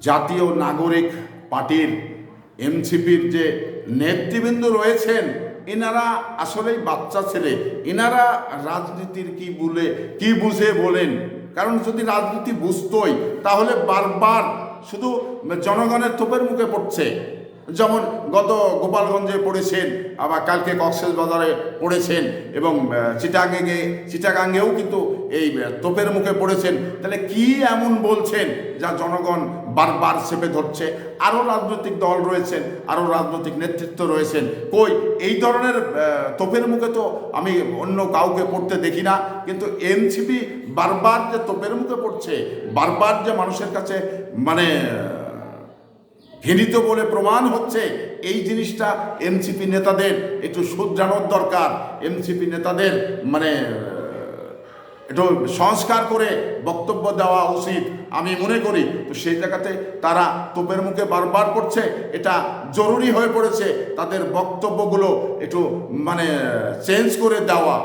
জাতীয় নাগরিক পার্টির এনসিপির যে নেতৃবৃন্দ রয়েছেন, এনারা আসলেই বাচ্চা ছেলে। এনারা রাজনীতির কি বুঝে বলেন? কারণ যদি রাজনীতি বুঝতোই তাহলে বারবার শুধু জনগণের তোপের মুখে পড়ছে। যেমন গত গোপালগঞ্জে পড়েছেন, আবার কালকে কক্সবাজারে পড়েছেন, এবং চিটাগাঙ্গেও কিন্তু এই তোপের মুখে পড়েছেন। তাহলে কি এমন বলছেন যা জনগণ বারবার চেপে ধরছে? আরও রাজনৈতিক দল রয়েছেন, আরও রাজনৈতিক নেতৃত্ব রয়েছেন, কই এই ধরনের তোপের মুখে তো আমি অন্য কাউকে পড়তে দেখি না। কিন্তু এনসিপি বারবার যে তোপের মুখে পড়ছে, বারবার যে মানুষের কাছে মানে ঘৃণিত বলে প্রমাণ হচ্ছে, এই জিনিসটা এনসিপি নেতাদের একটু শুধরানোর দরকার। এনসিপি নেতাদের মানে একটু সংস্কার করে বক্তব্য দেওয়া উচিত আমি মনে করি। তো সেই জায়গাতে তারা তোপের মুখে বারবার পড়ছে, এটা জরুরি হয়ে পড়েছে তাদের বক্তব্যগুলো একটু মানে চেঞ্জ করে দেওয়া।